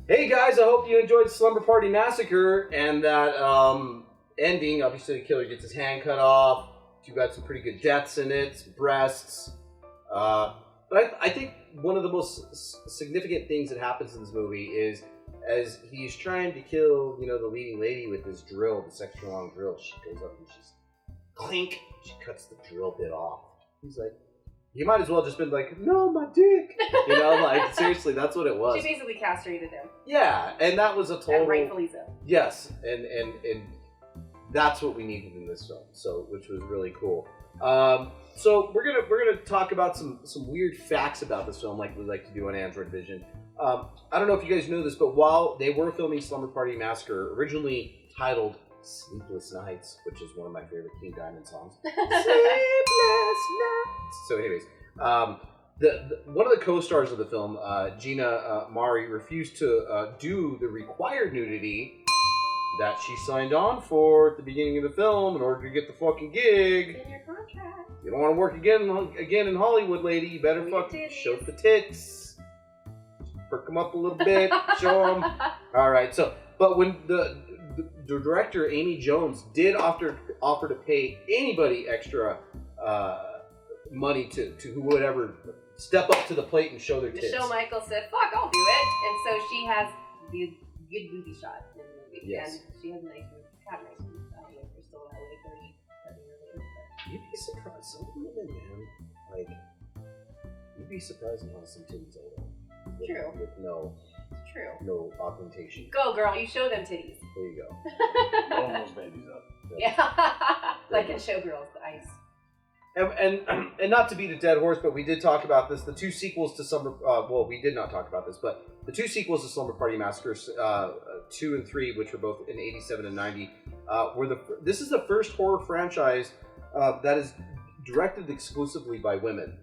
Hey guys, I hope you enjoyed Slumber Party Massacre and that ending. Obviously, the killer gets his hand cut off. You got some pretty good deaths in it, some breasts. But I think one of the most significant things that happens in this movie is as he's trying to kill, the leading lady with this drill, this extra long drill, she goes up and she's clink. She cuts the drill bit off. He's like, you might as well just been like, no, my dick. Seriously, that's what it was. She basically castrated him. Yeah, and that was a total. And rightfully so. Yes, and that's what we needed in this film. So, which was really cool. So we're gonna talk about some weird facts about this film, like we like to do on Androidvision. I don't know if you guys know this, but while they were filming Slumber Party Massacre, originally titled Sleepless Nights, which is one of my favorite King Diamond songs. Sleepless Nights. So anyways, one of the co-stars of the film, Gina Mari, refused to do the required nudity that she signed on for at the beginning of the film in order to get the fucking gig. In your contract. You don't want to work again in Hollywood, lady. You better fucking show the tits. Perk them up a little bit. Show them. All right. So, but when the director Amy Jones did offer to pay anybody extra money to who would ever step up to the plate and show their tits. Michelle Michael said, "Fuck, I'll do it," and so she has the good booty shot in the movie. Yes. And she has nice boobs. Got nice boobs. I don't know if they're still that way 37 years later. You'd be surprised. Some women, man, you'd be surprised how some titties are. True. With no augmentation. Go, girl. You show them titties. There you go. Blowing those babies up. Yeah. Like in Showgirls, the ice. And not to beat a dead horse, but we did talk about this. The two sequels to Slumber... we did not talk about this, but the two sequels to Slumber Party Massacre, 2 and 3, which were both in 87 and 90, this is the first horror franchise that is directed exclusively by women.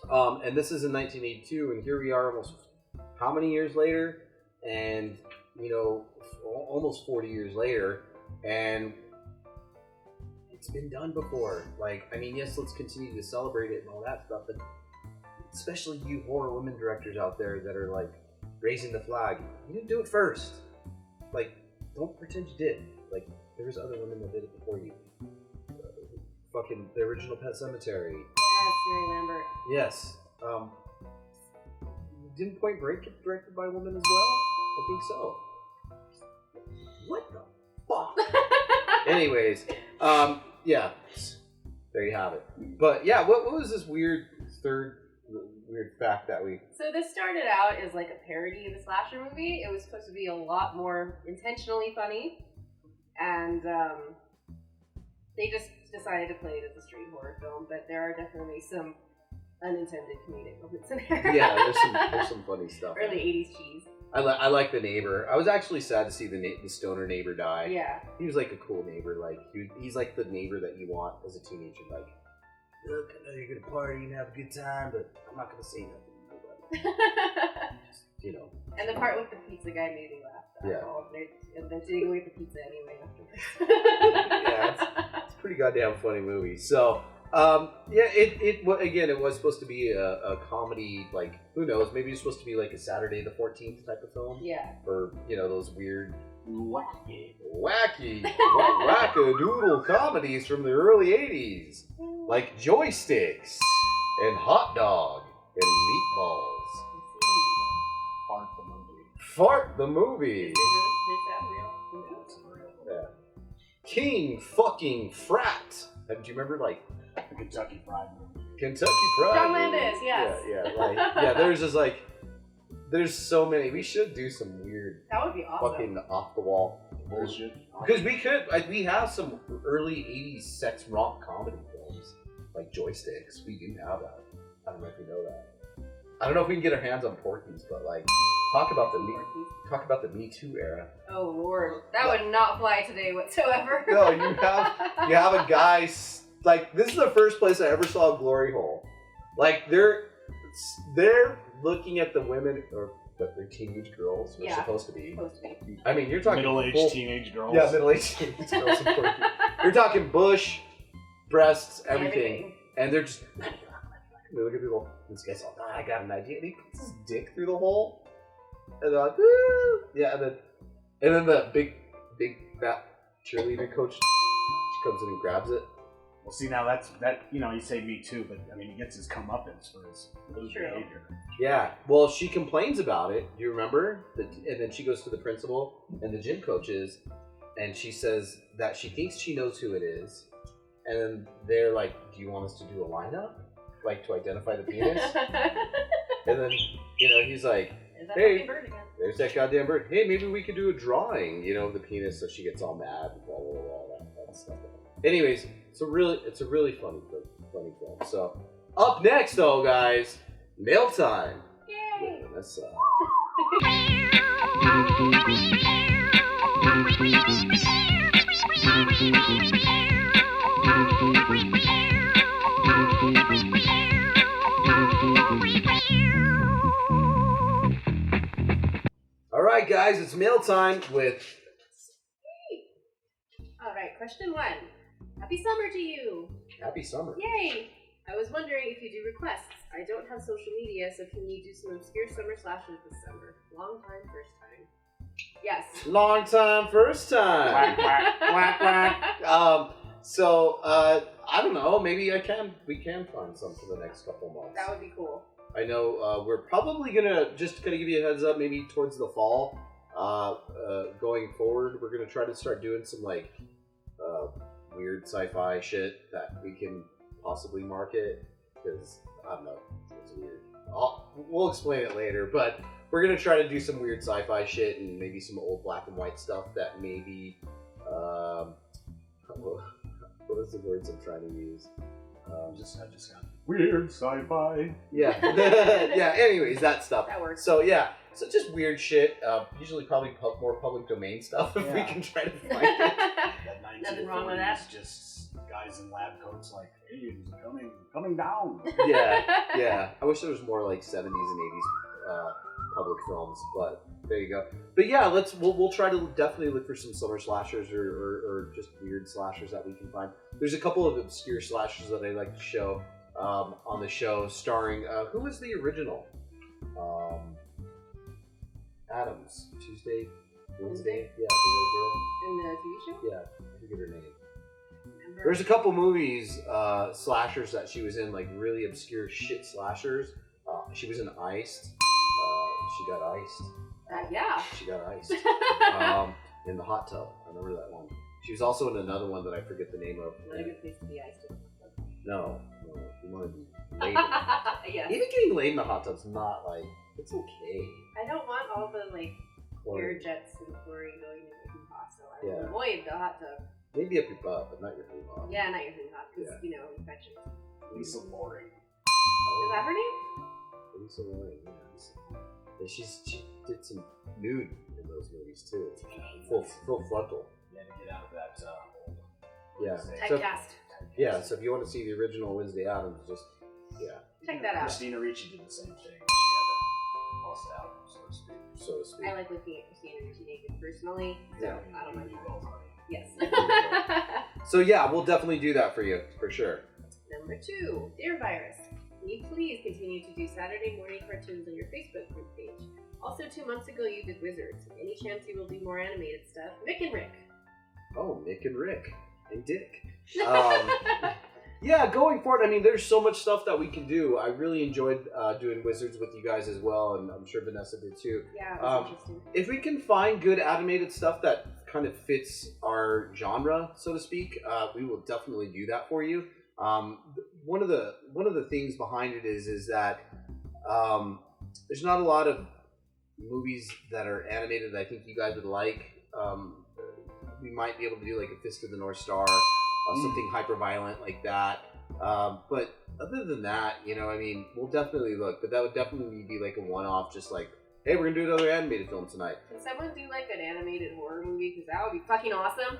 And this is in 1982, and here we are almost how many years later? And, almost 40 years later, and it's been done before. Yes, let's continue to celebrate it and all that stuff, but especially you horror women directors out there that are, raising the flag. You didn't do it first. Don't pretend you did. There was other women that did it before you. Fucking the original Pet Cemetery. Yes, Mary Lambert. Yes. Didn't Point Break get directed by a woman as well? I think so. What the fuck? Anyways, yeah. There you have it. But yeah, what was this weird fact that we... So this started out as a parody of a slasher movie. It was supposed to be a lot more intentionally funny. And they just decided to play it as a straight horror film, but there are definitely some unintended comedic moments in there. Yeah, there's some funny stuff. Early 80s cheese. I like the neighbor. I was actually sad to see the stoner neighbor die. Yeah. He was a cool neighbor. He's the neighbor that you want as a teenager. Look, I know you're gonna party and have a good time, but I'm not gonna say nothing to nobody. And the part with the pizza guy made me laugh. Yeah. And then they go eat the pizza anyway afterwards. Yeah, it's a pretty goddamn funny movie. So, it was supposed to be a comedy, who knows, maybe it's supposed to be a Saturday the 14th type of film. Yeah. Or, those weird, Wacky, wackadoodle comedies from the early 80s. Like Joysticks, and Hot Dog, and Meatballs. Fart the movie. Is that real? Yeah, it's real. Yeah. King fucking Frat. Do you remember The Kentucky Fried movie. Kentucky Fried? John Landis, yes. Yeah. There's just there's so many. We should do some weird, that would be awesome. fucking off the wall Bullshit. Because we have some early 80s sex romp comedy films like Joysticks. We do have that. I don't know if you know that. I don't know if we can get our hands on Porky's, but talk about the Me Too era. Oh Lord, that would not fly today whatsoever. No, you have a guy this is the first place I ever saw a glory hole. They're looking at the women, or but they're teenage girls. They're supposed to be. I mean, you're talking middle-aged teenage girls. Yeah, middle-aged teenage girls. You're talking bush, breasts, everything, and they're just. They look at people. This guy's all, I got an idea. And he puts his dick through the hole. And they're like, woo! Yeah, and then the big fat cheerleader coach comes in and grabs it. Well, see, now that he saved me too, but I mean, he gets his comeuppance for his behavior. Yeah, well, she complains about it. Do you remember? And then she goes to the principal and the gym coaches, and she says that she thinks she knows who it is. And then they're like, "Do you want us to do a lineup, like to identify the penis?" And then he's like, "Hey, there's that goddamn bird. Hey, maybe we could do a drawing, of the penis." So she gets all mad and blah blah blah, all that stuff. Anyways, it's a really funny film. So up next, though, guys, mail time. Yay! With Vanessa. All right, guys, it's mail time with. All right, question 1. Happy summer to you. Happy summer. Yay! I was wondering if you do requests. I don't have social media, so can you do some obscure summer slashers this summer? Long time, first time. Yes. Long time, first time. Quack, quack. So I don't know. Maybe we can find some for the next couple months. That would be cool. I know we're probably gonna give you a heads up. Maybe towards the fall, going forward, we're gonna try to start doing some weird sci-fi shit that we can possibly market, because I don't know, it's weird. We'll explain it later, but we're gonna try to do some weird sci-fi shit and maybe some old black and white stuff that maybe what is the words I'm trying to use? I just got weird sci-fi. Yeah. Yeah, anyways, that stuff. That works. So yeah, so just weird shit. Usually probably more public domain stuff if we can try to find it. That Nothing wrong with that. Just guys in lab coats like, aliens are coming down. Yeah. I wish there was more like 70s and 80s public films, but there you go. But yeah, we'll try to definitely look for some summer slashers or just weird slashers that we can find. There's a couple of obscure slashers that I like to show on the show, starring who was the original? Adams. Tuesday, Wednesday. Yeah, the little girl. In the TV show? Yeah, I forget her name. There's a couple movies, slashers that she was in, like really obscure shit slashers. She was in Iced. She got iced. Yeah. She got iced. In the hot tub. I remember that one. She was also in another one that I forget the name of. Not a good place to be iced. No. You want to be laid in the hot tub. Yes. Even getting laid in the hot tub's not it's okay. I don't want all the air jets and chlorine going into the hoo-ha, so I will avoid the hot tub. Maybe up your butt, but not your hoo-ha. Yeah, not your hoo-ha, because, infection. Lisa Loring. Is that her name? Lisa Loring, yeah. She did some nude in those movies too. Full frontal. You had to get out of that old. Yeah. Typecast. Yeah, so if you want to see the original Wednesday Addams, just check that out. Christina Ricci did the same thing. She had to bust out, so to speak. I like looking at Christina Ricci naked personally, so I don't mind. Yes. So yeah, we'll definitely do that for you, for sure. Number 2, Dear Virus. Can you please continue to do Saturday morning cartoons on your Facebook group page? Also, 2 months ago you did Wizards. Any chance you will do more animated stuff? Mick and Rick. Oh, Mick and Rick. And Dick. Yeah, going forward, I mean, there's so much stuff that we can do. I really enjoyed doing Wizards with you guys as well, and I'm sure Vanessa did too. Yeah, it was interesting. If we can find good animated stuff that kind of fits our genre, so to speak, we will definitely do that for you. One of the things behind it is that there's not a lot of movies that are animated that I think you guys would like. We might be able to do like a Fist of the North Star, something hyper violent like that. But other than that, we'll definitely look. But that would definitely be like a one-off, just like, hey, we're gonna do another animated film tonight. Can someone do like an animated horror movie? Because that would be fucking awesome.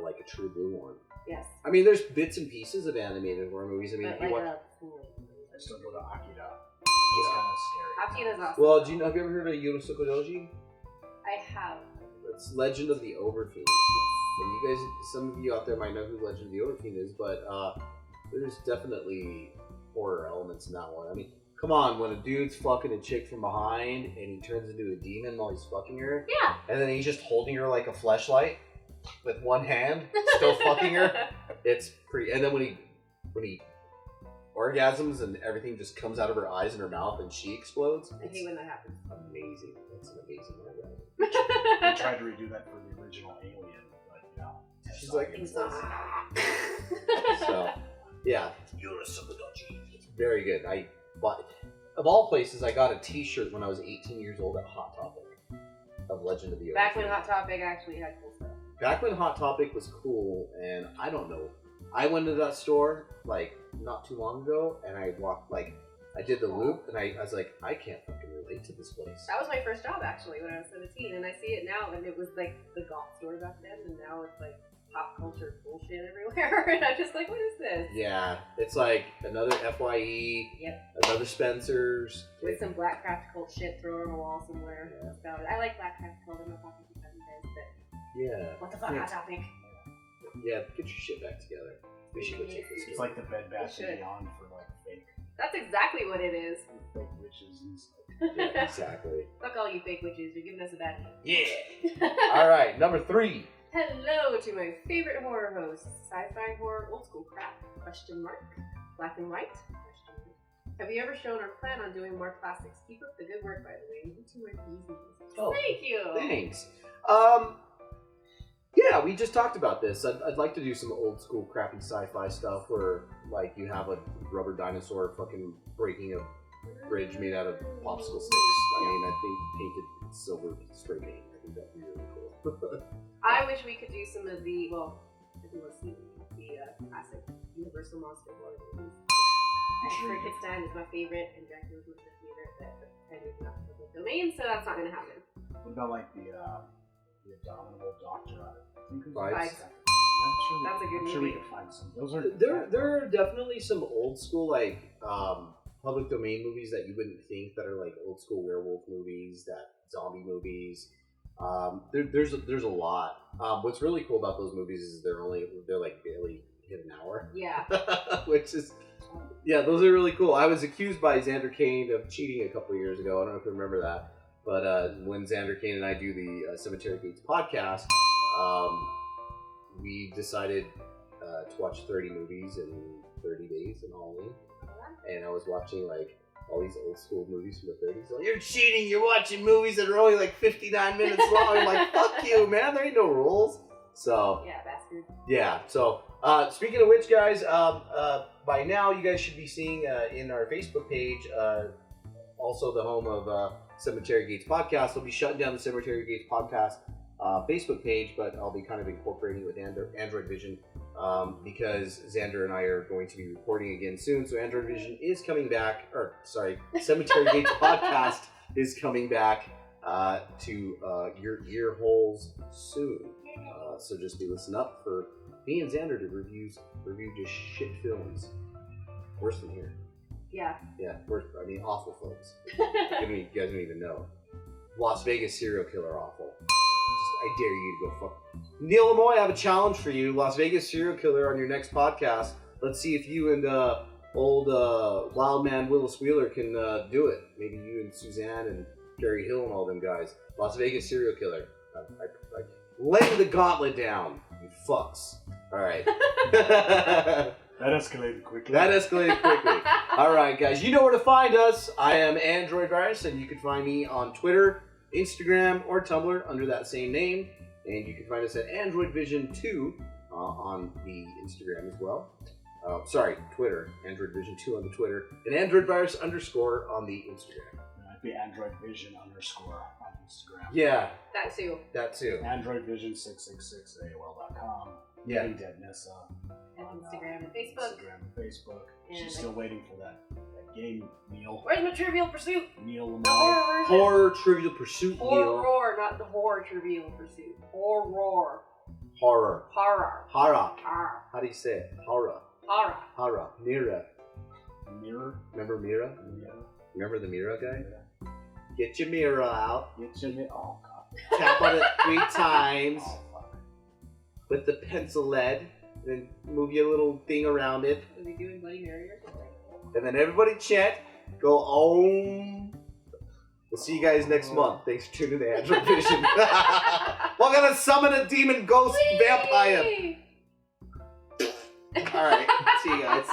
Like a True Blue one. Yes. I mean, there's bits and pieces of animated horror movies. I mean, but if you watch. I still go to Akira. It's kind of scary. Akira's awesome. Well, have you ever heard of Yunosuko Doji? I have. It's Legend of the Overfiend. And you guys, some of you out there might know who Legend of the Overfiend is, but there's definitely horror elements in that one. I mean, Come on, when a dude's fucking a chick from behind and he turns into a demon while he's fucking her, Yeah. and then he's just holding her like a fleshlight with one hand, still fucking her. It's pretty. And then when he orgasms and everything just comes out of her eyes and her mouth and she explodes. I hate when that happens. Amazing. That's an amazing orgasm. I tried to redo that for the original Alien, but you know. She's like, so yeah, you're a Sabadochi. It's very good. I bought, of all places, I got a T-shirt when I was 18 years old at Hot Topic of Legend of the Ocean. Back when Hot Topic actually had cool stuff. Back when Hot Topic was cool, and I don't know, I went to that store like not too long ago, and I walked like I did the loop, and I was like, I can't fucking relate to this place. That was my first job actually when I was 17, and I see it now, and it was like the goth store back then, and now it's like pop culture bullshit everywhere, and I'm just like, what is this? Yeah, it's like another FYE, another Spencer's. With some Black Craft Cult shit thrown on a wall somewhere. Yeah. That's about it. I like Black Craft Cult, I'm not talking to guys, but Yeah. what the fuck, Hot Topic? Yeah, get your shit back together. We should go check this It's out. like the Bed Bath & Beyond for like fake That's exactly what it is. witches and stuff. Yeah, exactly. Fuck all you fake witches, you're giving us a bad name. Yeah. All right, number 3. Hello to my favorite horror hosts, sci-fi horror, old school crap, question mark, black and white, question mark. Have you ever shown or plan on doing more classics? Keep up the good work, by the way. You two are easy. Oh, thank you. Thanks. Yeah, we just talked about this. I'd like to do some old school crappy sci-fi stuff where, like, you have a rubber dinosaur fucking breaking a bridge made out of popsicle sticks. I mean, I think painted silver spray paint. I think that'd be really cool. I wish we could do some of the, well, if you want to see the classic Universal Monster horror movies. Frankenstein is my favorite, and Dracula is my favorite, but kind of not public domain, so that's not going to happen. What about like the Abominable Doctor? I think it was Vibes. That's a good I'm sure we movie. could find some. Those are There are definitely some old school, like, public domain movies that you wouldn't think that are like old school werewolf movies, that zombie movies. There's a lot. What's really cool about those movies is they're like barely hit an hour. Yeah. Which is, yeah, those are really cool. I was accused by Xander Kane of cheating a couple of years ago. I don't know if you remember that, but when Xander Kane and I do the Cemetery Gates podcast, we decided to watch 30 movies in 30 days in Halloween, and I was watching like all these old school movies from the 30s. Like, you're cheating, you're watching movies that are only like 59 minutes long. I'm like, fuck you, man, there ain't no rules. So, Yeah, bastard. yeah, so, speaking of which, guys, by now you guys should be seeing in our Facebook page, also the home of Cemetery Gates Podcast. I'll be shutting down the Cemetery Gates Podcast Facebook page, but I'll be kind of incorporating it with Androidvision because Xander and I are going to be recording again soon. So Androidvision is coming back, Cemetery Gates Podcast is coming back to your ear holes soon. So just be listening up for me and Xander to review just shit films. Worse than here. Yeah. Yeah, awful films. You guys don't even know. Las Vegas serial killer awful. I dare you to go fuck. Neill Blomkamp, I have a challenge for you. Las Vegas serial killer on your next podcast. Let's see if you and old wild man Willis Wheeler can do it. Maybe you and Suzanne and Jerry Hill and all them guys. Las Vegas serial killer. I lay the gauntlet down, you fucks. All right. that escalated quickly. All right, guys. You know where to find us. I am Android Virus, and you can find me on Twitter, Instagram, or Tumblr under that same name. And you can find us at Androidvision2 on the Instagram as well. Twitter. Androidvision2 on the Twitter. And AndroidVirus_ on the Instagram. That'd be AndroidVision_ on Instagram. That too. AndroidVision666 AOL.com. Yeah. Living Dead Nessa. And on, Instagram and Facebook. And she's And still waiting for that game, Neil. Where's my Trivial Pursuit? Neil The Lamar. horror version. Horror Trivial Pursuit, Neil. Horror, not the horror Trivial Pursuit. Horror. Horror. Horror. Horror. Horror. How do you say it? Horror. Horror. Horror. Mira. Mirror. Remember Mira? Yeah. Remember the Mira guy? Get your mirror out. Get your oh god. Tap on it 3 times Oh fuck. with the pencil lead. Then move your little thing around it. Was he doing Bloody Mary or something? And then everybody chant, Go home. We'll see you guys next month. Thanks for tuning in to Androidvision. We're gonna summon a demon ghost vampire. Alright, see you guys.